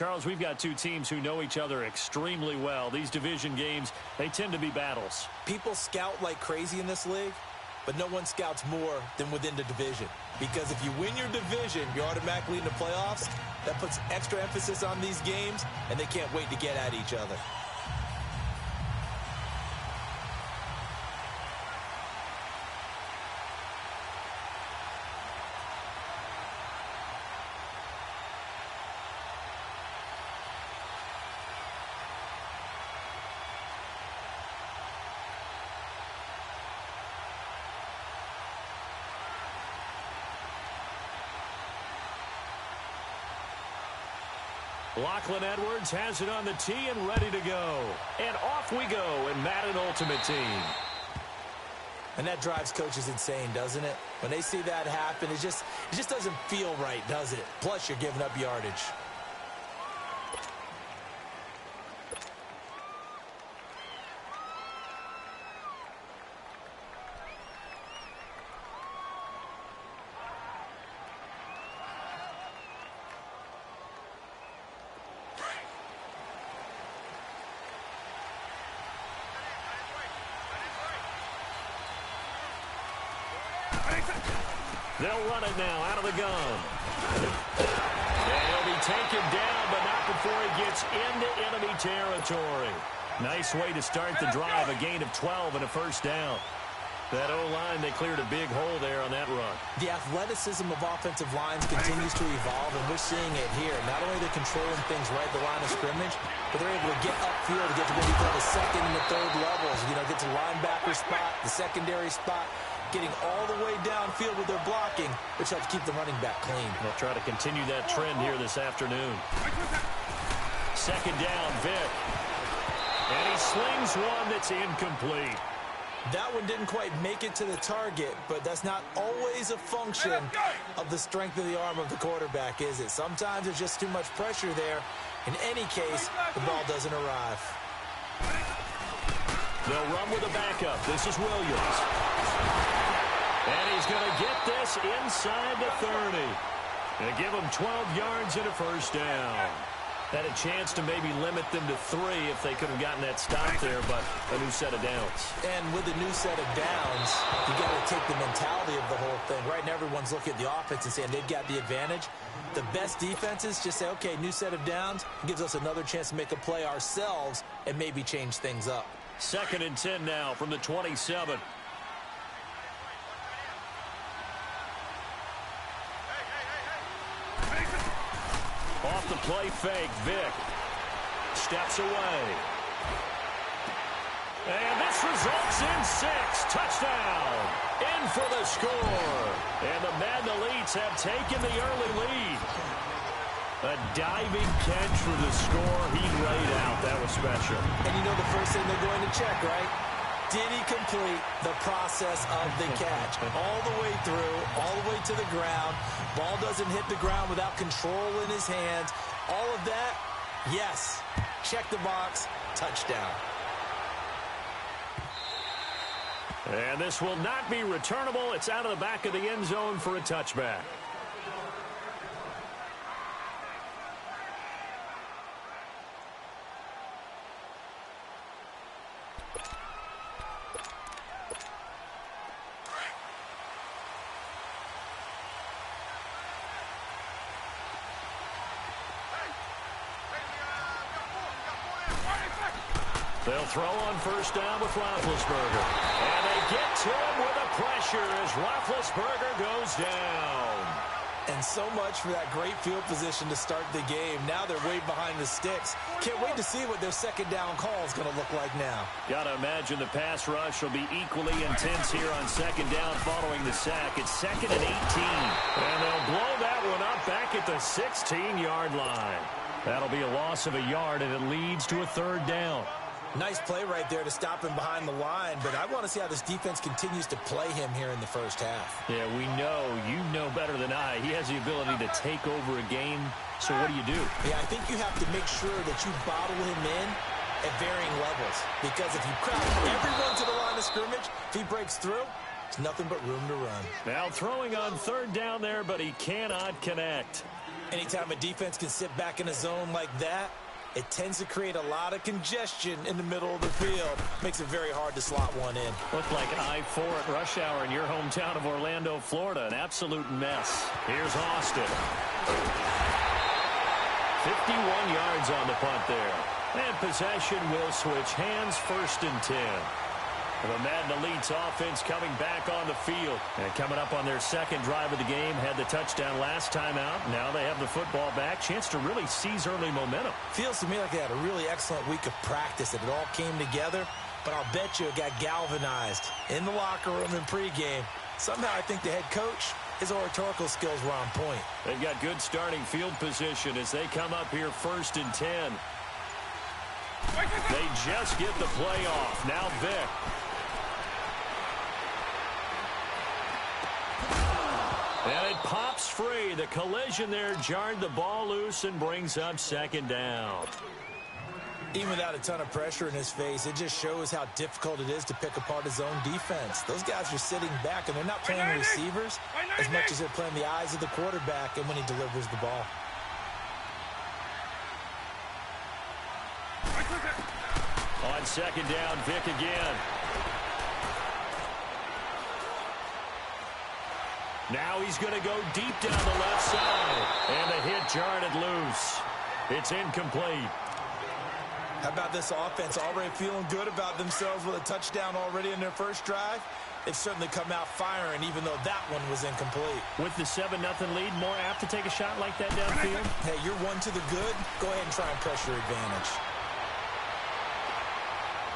Charles, we've got two teams who know each other extremely well. These division games, they tend to be battles. People scout like crazy in this league, but no one scouts more than within the division. Because if you win your division, you're automatically in the playoffs. That puts extra emphasis on these games, and they can't wait to get at each other. Lachlan Edwards has it on the tee and ready to go. And off we go in Madden Ultimate Team. And that drives coaches insane, doesn't it? When they see that happen, it just doesn't feel right, does it? Plus, you're giving up yardage. They'll run it now out of the gun. And he'll be taken down, but not before he gets into enemy territory. Nice way to start the drive, a gain of 12 and a first down. That O-line, they cleared a big hole there on that run. The athleticism of offensive lines continues to evolve, and we're seeing it here. Not only are they controlling things right at the line of scrimmage, but they're able to get upfield to get to what we call the second and the third levels. You know, get to the linebacker spot, the secondary spot, getting all the way downfield with their blocking, which helps keep the running back clean. They'll try to continue that trend here this afternoon. Second down, Vic. And he slings one that's incomplete. That one didn't quite make it to the target, but that's not always a function of the strength of the arm of the quarterback, is it? Sometimes there's just too much pressure there. In any case, the ball doesn't arrive. They'll run with a backup. This is Williams. And he's going to get this inside the 30. And give him 12 yards and a first down. Had a chance to maybe limit them to 3 if they could have gotten that stop there, but a new set of downs. And with a new set of downs, you got to take the mentality of the whole thing. Right now, everyone's looking at the offense and saying they've got the advantage. The best defenses just say, okay, new set of downs, gives us another chance to make a play ourselves and maybe change things up. 2nd and 10 now from the 27. Off the play fake, Vic steps away. And this results in 6. Touchdown. In for the score. And the Madden Elites have taken the early lead. A diving catch for the score he laid out. That was special. And you know the first thing they're going to check, right? Did he complete the process of the catch? All the way through, all the way to the ground. Ball doesn't hit the ground without control in his hands. All of that, yes. Check the box, touchdown. And this will not be returnable. It's out of the back of the end zone for a touchback. They'll throw on first down with Roethlisberger. And they get to him with a pressure as Roethlisberger goes down. And so much for that great field position to start the game. Now they're way behind the sticks. Can't wait to see what their second down call is going to look like now. Got to imagine the pass rush will be equally intense here on second down following the sack. It's 2nd and 18. And they'll blow that one up back at the 16-yard line. That'll be a loss of a yard, and it leads to a 3rd down. Nice play right there to stop him behind the line, but I want to see how this defense continues to play him here in the first half. Yeah, we know. You know better than I. He has the ability to take over a game, so what do you do? Yeah, I think you have to make sure that you bottle him in at varying levels, because if you crowd everyone to the line of scrimmage, if he breaks through, it's nothing but room to run. Now throwing on 3rd down there, but he cannot connect. Anytime a defense can sit back in a zone like that, it tends to create a lot of congestion in the middle of the field. Makes it very hard to slot one in. Looked like I-4 at rush hour in your hometown of Orlando, Florida. An absolute mess. Here's Austin. 51 yards on the punt there. And possession will switch hands, 1st and 10. The Madden Elite's offense coming back on the field. And coming up on their second drive of the game, had the touchdown last time out. Now they have the football back. Chance to really seize early momentum. Feels to me like they had a really excellent week of practice, that it all came together. But I'll bet you it got galvanized in the locker room in pregame. Somehow I think the head coach, his oratorical skills were on point. They've got good starting field position as they come up here 1st and 10. They just get the play off. Now Vick. And it pops free. The collision there jarred the ball loose and brings up 2nd down. Even without a ton of pressure in his face, it just shows how difficult it is to pick apart his own defense. Those guys are sitting back, and they're not playing receivers as much as they're playing the eyes of the quarterback and when he delivers the ball. On 2nd down, Vick again. Now he's going to go deep down the left side. And the hit jarred it loose. It's incomplete. How about this offense already feeling good about themselves with a touchdown already in their first drive? They've certainly come out firing, even though that one was incomplete. With the 7-0 lead, more apt to take a shot like that downfield? Hey, you're one to the good. Go ahead and try and press your advantage.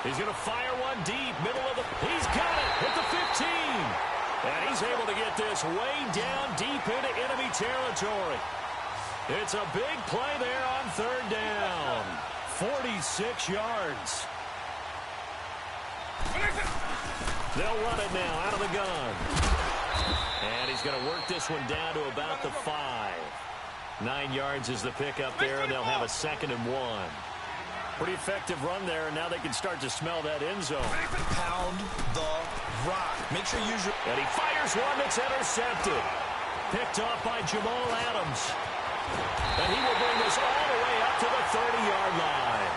He's going to fire one deep, middle of the... He's got it at the 15. And he's able to get this way down deep into enemy territory. It's a big play there on 3rd down. 46 yards. They'll run it now out of the gun. And he's going to work this one down to about the 5. 9 yards is the pickup there, and they'll have a 2nd and 1. Pretty effective run there, and now they can start to smell that end zone. Pound the rock. Make sure you use your... And he fires one that's intercepted. Picked off by Jamal Adams. And he will bring this all the way up to the 30-yard line.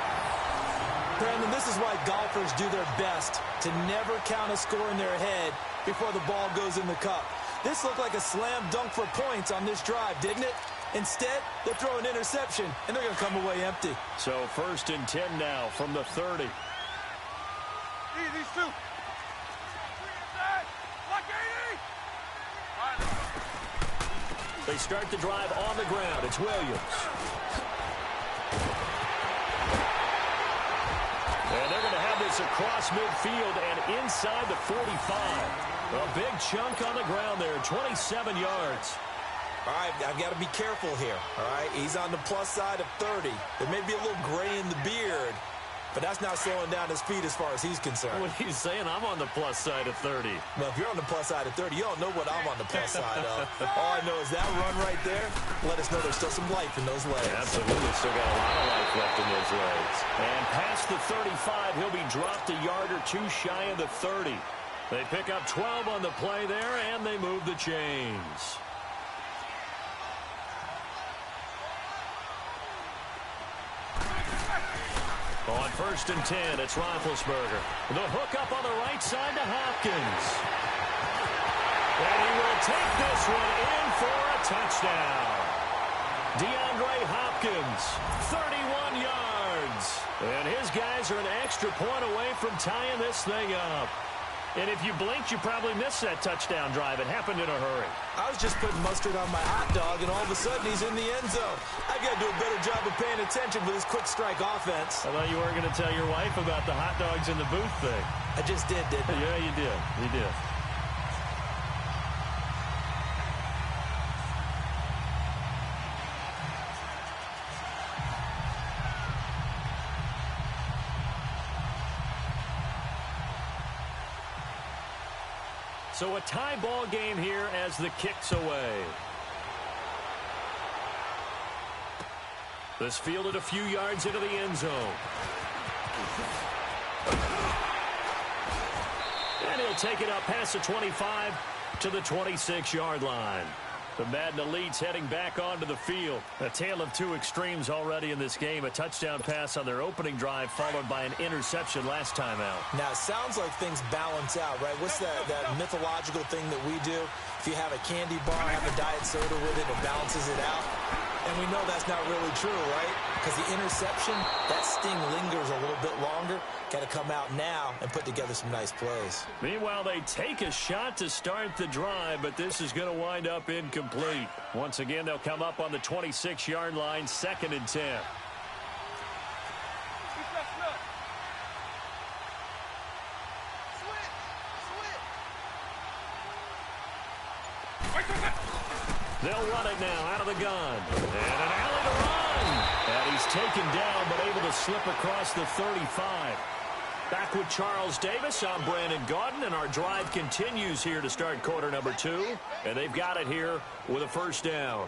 Brandon, this is why golfers do their best to never count a score in their head before the ball goes in the cup. This looked like a slam dunk for points on this drive, didn't it? Instead, they throw an interception, and they're going to come away empty. So 1st and 10 now from the 30. These two. They start the drive on the ground. It's Williams. And they're going to have this across midfield and inside the 45. A big chunk on the ground there, 27 yards. All right, I've got to be careful here, all right? He's on the plus side of 30. There may be a little gray in the beard, but that's not slowing down his speed as far as he's concerned. What he's saying, I'm on the plus side of 30. Well, if you're on the plus side of 30, you don't know what I'm on the plus side of. All I know is that run right there, let us know there's still some life in those legs. Absolutely, still got a lot of life left in those legs. And past the 35, he'll be dropped a yard or two shy of the 30. They pick up 12 on the play there, and they move the chains. On 1st and 10, it's Roethlisberger. The hook up on the right side to Hopkins. And he will take this one in for a touchdown. DeAndre Hopkins, 31 yards. And his guys are an extra point away from tying this thing up. And if you blinked, you probably missed that touchdown drive. It happened in a hurry. I was just putting mustard on my hot dog, and all of a sudden he's in the end zone. I got to do a better job of paying attention with this quick strike offense. I thought you weren't going to tell your wife about the hot dogs in the booth thing. I just did, didn't I? Yeah, you did. You did. So a tie ball game here as the kick's away. This fielded a few yards into the end zone. And he'll take it up past the 25 to the 26-yard line. The Madden Elites heading back onto the field. A tale of two extremes already in this game. A touchdown pass on their opening drive followed by an interception last time out. Now, it sounds like things balance out, right? What's that mythological thing that we do? If you have a candy bar, have a diet soda with it, it balances it out. And we know that's not really true, right? Because the interception, that sting lingers a little bit longer. Got to come out now and put together some nice plays. Meanwhile, they take a shot to start the drive, but this is going to wind up incomplete. Once again, they'll come up on the 26-yard line, 2nd and 10. They'll run it now out of the gun. And an alley to run. And he's taken down but able to slip across the 35. Back with Charles Davis. I'm Brandon Gaudin, and our drive continues here to start quarter number 2. And they've got it here with a first down.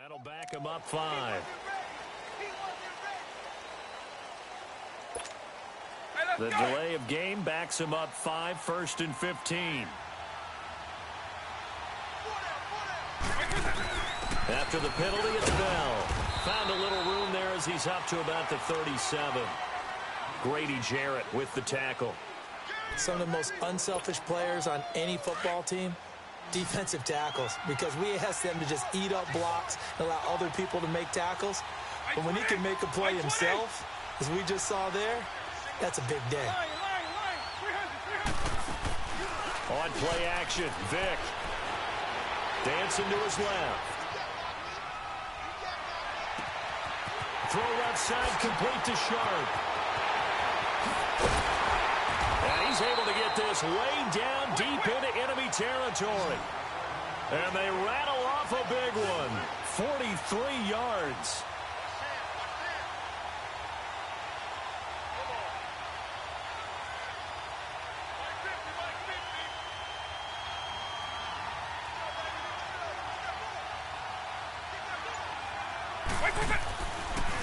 That'll back him up 5. The delay of game backs him up 5, 1st and 15. After the penalty, it's Bell. Found a little room there as he's up to about the 37. Grady Jarrett with the tackle. Some of the most unselfish players on any football team, defensive tackles, because we ask them to just eat up blocks and allow other people to make tackles. But when he can make a play himself, as we just saw there, that's a big day. On play action, Vick. Dancing to his left. Throw left side, complete to Sharp. And he's able to get this way down deep into enemy territory. And they rattle off a big one. 43 yards.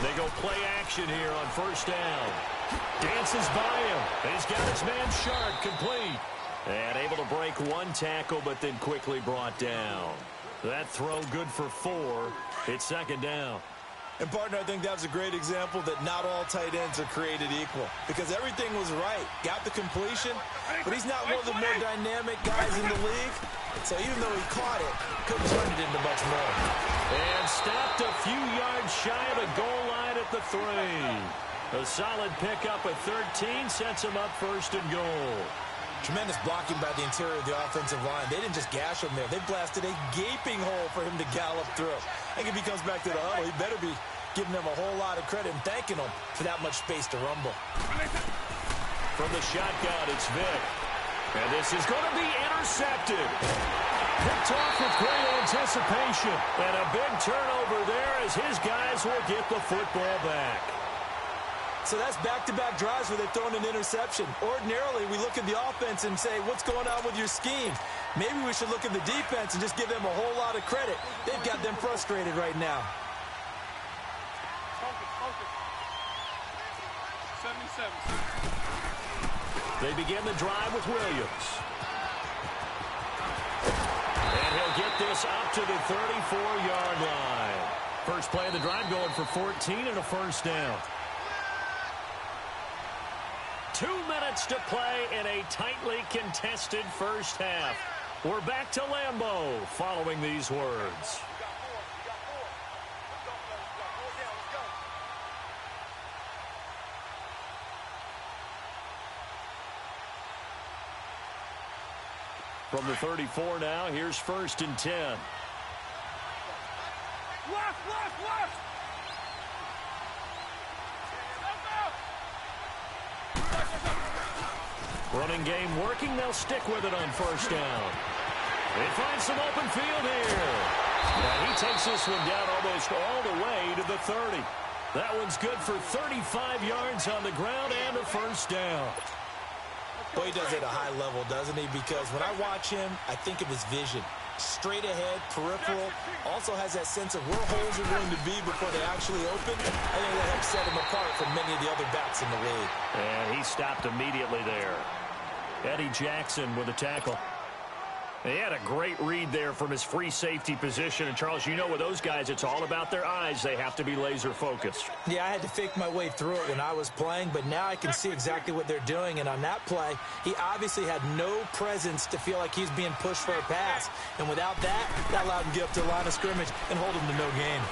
They go play action here on first down. Dances by him. He's got his man Sharp complete. And able to break one tackle, but then quickly brought down. That throw good for 4. It's second down. And, partner, I think that was a great example that not all tight ends are created equal. Because everything was right. Got the completion, but he's not one of the more dynamic guys in the league. So even though he caught it, couldn't turn it into much more. And stopped a few yards shy of the goal line at the 3. A solid pickup at 13 sets him up first and goal. Tremendous blocking by the interior of the offensive line. They didn't just gash him there. They blasted a gaping hole for him to gallop through. I think if he comes back to the huddle, he better be giving them a whole lot of credit and thanking them for that much space to rumble. From the shotgun, it's Vick. And this is going to be intercepted. Picked off with great anticipation. And a big turnover there as his guys will get the football back. So that's back-to-back drives where they've thrown an interception. Ordinarily, we look at the offense and say, what's going on with your scheme? Maybe we should look at the defense and just give them a whole lot of credit. They've got them frustrated right now. 77. They begin the drive with Williams. And he'll get this up to the 34-yard line. First play of the drive going for 14 and a first down. minutes to play in a tightly contested first half. We're back to Lambeau following these words. From the 34 now, here's 1st and 10. Running game working. They'll stick with it on 1st down. They find some open field here. And he takes this one down almost all the way to the 30. That one's good for 35 yards on the ground and a 1st down. Well, he does it at a high level, doesn't he? Because when I watch him, I think of his vision. Straight ahead, peripheral, also has that sense of where holes are going to be before they actually open. I think that helps set him apart from many of the other backs in the league. And he stopped immediately there. Eddie Jackson with a tackle. He had a great read there from his free safety position. And, Charles, you know with those guys, it's all about their eyes. They have to be laser-focused. Yeah, I had to fake my way through it when I was playing, but now I can see exactly what they're doing. And on that play, he obviously had no presence to feel like he's being pushed for a pass. And without that, that allowed him to get up to the line of scrimmage and hold him to no gain.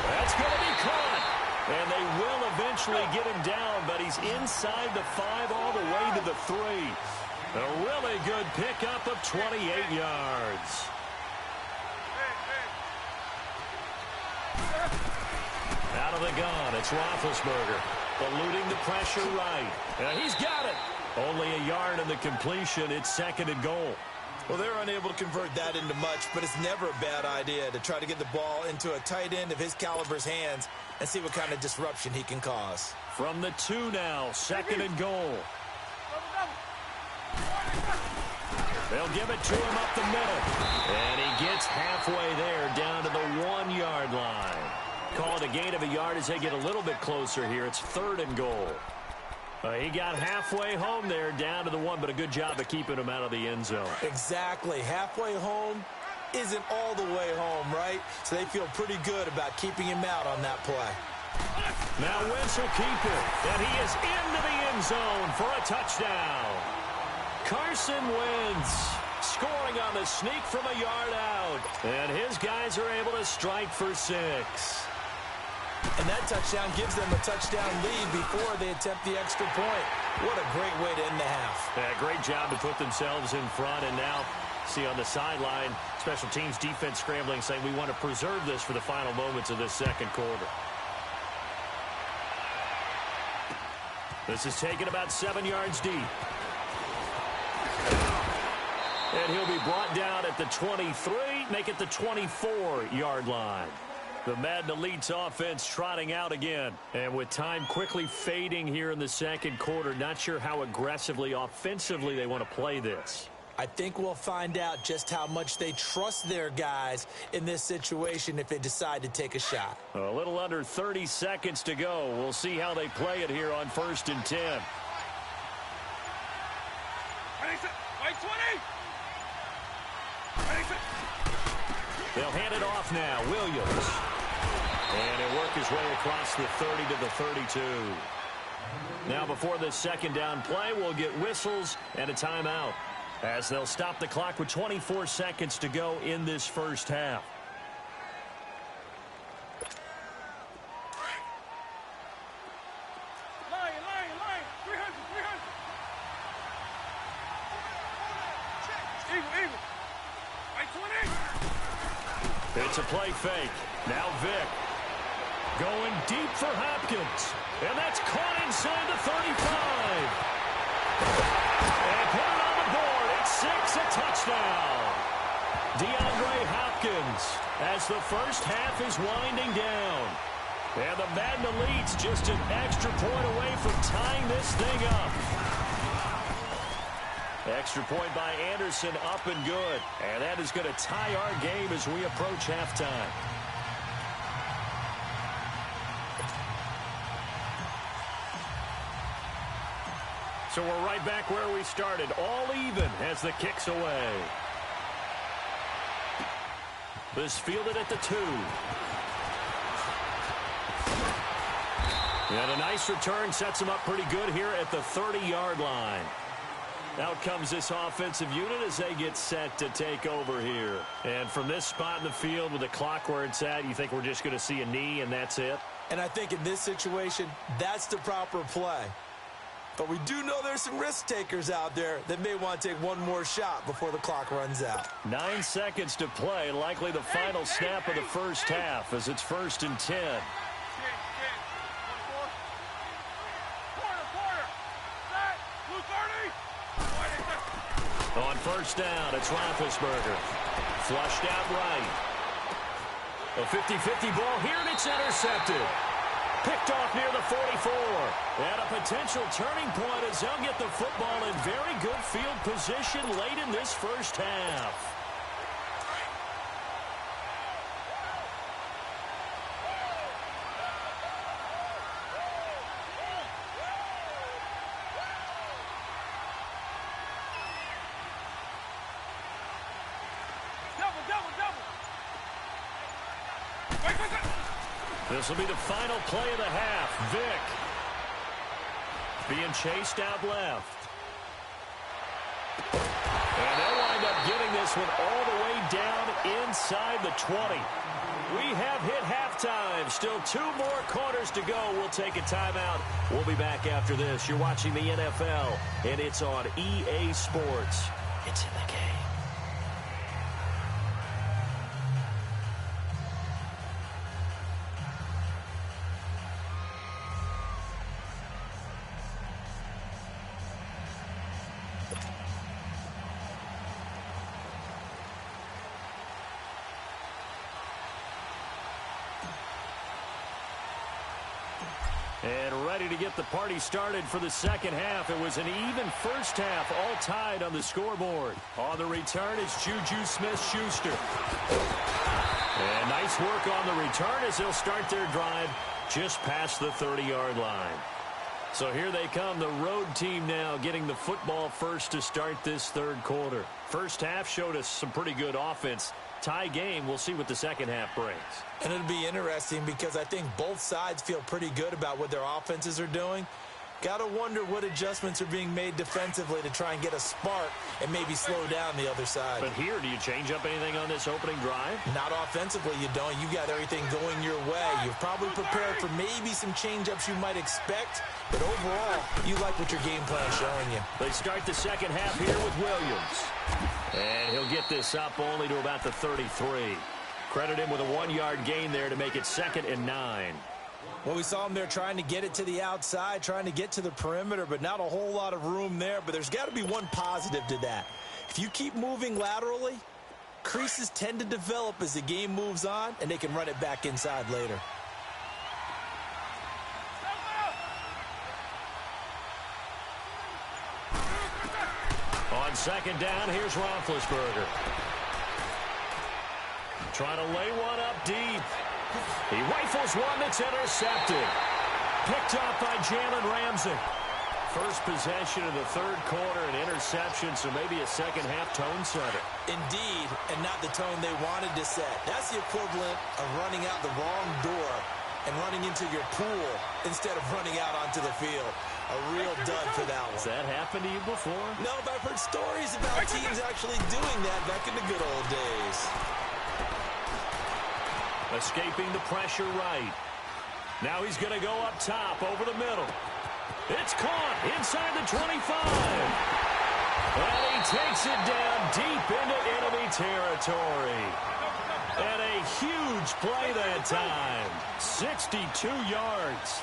That's going to be caught. And they will eventually get him down, but he's inside the 5 all the way to the 3. A really good pickup of 28 yards. Out of the gun, it's Roethlisberger. Eluding the pressure right. And he's got it. Only a yard in the completion. It's 2nd and goal. Well, they're unable to convert that into much, but it's never a bad idea to try to get the ball into a tight end of his caliber's hands and see what kind of disruption he can cause. From the 2 now, 2nd and goal. They'll give it to him up the middle. And he gets halfway there down to the 1-yard line. Call it a gain of a yard as they get a little bit closer here. It's 3rd and goal. He got halfway home there down to the 1, but a good job of keeping him out of the end zone. Exactly. Halfway home isn't all the way home, right? So they feel pretty good about keeping him out on that play. Now Wentz will keep it. And he is into the end zone for a touchdown. Carson Wentz scoring on the sneak from a yard out. And his guys are able to strike for 6. And that touchdown gives them a touchdown lead before they attempt the extra point. What a great way to end the half. Yeah, great job to put themselves in front. And now, see on the sideline, special teams defense scrambling, saying we want to preserve this for the final moments of this 2nd quarter. This is taken about 7 yards deep. And he'll be brought down at the 23, make it the 24-yard line. The Madden Elite's offense trotting out again. And with time quickly fading here in the 2nd quarter, not sure how aggressively, offensively they want to play this. I think we'll find out just how much they trust their guys in this situation if they decide to take a shot. A little under 30 seconds to go. We'll see how they play it here on 1st and 10. They'll hand it off now. Williams. And he'll work his way across the 30 to the 32. Now before this 2nd down play, we'll get whistles and a timeout, as they'll stop the clock with 24 seconds to go in this 1st half. It's a play fake. Now Vick going deep for Hopkins. And that's caught inside the 35. And put it on the board. It's 6, a touchdown. DeAndre Hopkins as the first half is winding down. And the Madden Elite's just an extra point away from tying this thing up. Extra point by Anderson, up and good. And that is going to tie our game as we approach halftime. So we're right back where we started, all even as the kick's away. This fielded at the 2. And a nice return sets them up pretty good here at the 30-yard line. Out comes this offensive unit as they get set to take over here. And from this spot in the field with the clock where it's at, you think we're just going to see a knee and that's it? And I think in this situation, that's the proper play. But we do know there's some risk takers out there that may want to take one more shot before the clock runs out. 9 seconds to play, likely the final snap of the first half as it's 1st and 10. On first down, it's Roethlisberger. Flushed out right. A 50-50 ball here, and it's intercepted. Picked off near the 44. And a potential turning point as they'll get the football in very good field position late in this first half. This will be the final play of the half. Vick being chased out left. And they'll wind up getting this one all the way down inside the 20. We have hit halftime. Still 2 more quarters to go. We'll take a timeout. We'll be back after this. You're watching the NFL, and it's on EA Sports. It's in the game. And ready to get the party started for the second half. It was an even first half, all tied on the scoreboard. On the return is Juju Smith-Schuster. And nice work on the return as they'll start their drive just past the 30-yard line. So here they come, the road team now getting the football first to start this third quarter. First half showed us some pretty good offense. Tie game, we'll see what the second half brings. And it'll be interesting because I think both sides feel pretty good about what their offenses are doing. Got to wonder what adjustments are being made defensively to try and get a spark and maybe slow down the other side. But here, do you change up anything on this opening drive? Not offensively, you don't. You got everything going your way. You've probably prepared for maybe some change-ups you might expect, but overall, you like what your game plan is showing you. They start the second half here with Williams. And he'll get this up only to about the 33. Credit him with a 1-yard gain there to make it 2nd and 9. Well, we saw him there trying to get it to the outside, trying to get to the perimeter, but not a whole lot of room there. But there's got to be one positive to that. If you keep moving laterally, creases tend to develop as the game moves on, and they can run it back inside later. On second down, here's Roethlisberger. Trying to lay one up deep. He rifles one that's intercepted. Picked off by Jalen Ramsey. First possession of the third quarter, an interception, so maybe a second-half tone setter. Indeed, and not the tone they wanted to set. That's the equivalent of running out the wrong door and running into your pool instead of running out onto the field. A real dud for that one. Has that happened to you before? No, but I've heard stories about teams actually doing that back in the good old days. Escaping the pressure right. Now he's going to go up top over the middle. It's caught inside the 25. And he takes it down deep into enemy territory. And a huge play that time. 62 yards.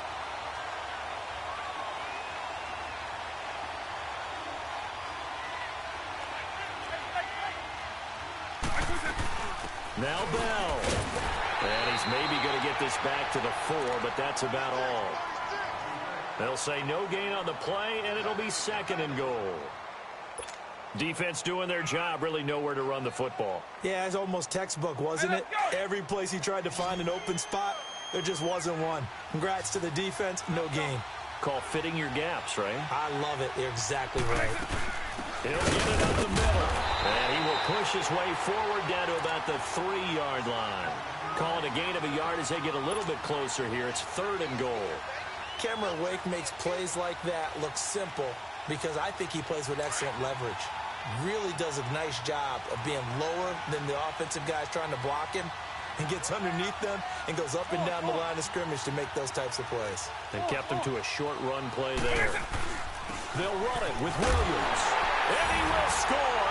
Now Bell. And he's maybe going to get this back to the 4, but that's about all. They'll say no gain on the play, and it'll be 2nd and goal. Defense doing their job, really nowhere to run the football. Yeah, it's almost textbook, wasn't it? Every place he tried to find an open spot, there just wasn't one. Congrats to the defense, no gain. Call fitting your gaps, right? I love it. You're exactly right. He'll get it up the middle. And he will push his way forward down to about the 3-yard line. Calling a gain of a yard as they get a little bit closer here. It's 3rd and goal. Cameron Wake makes plays like that look simple because I think he plays with excellent leverage. Really does a nice job of being lower than the offensive guys trying to block him and gets underneath them and goes up and down the line of scrimmage to make those types of plays. They kept him to a short run play there. They'll run it with Williams. And he will score.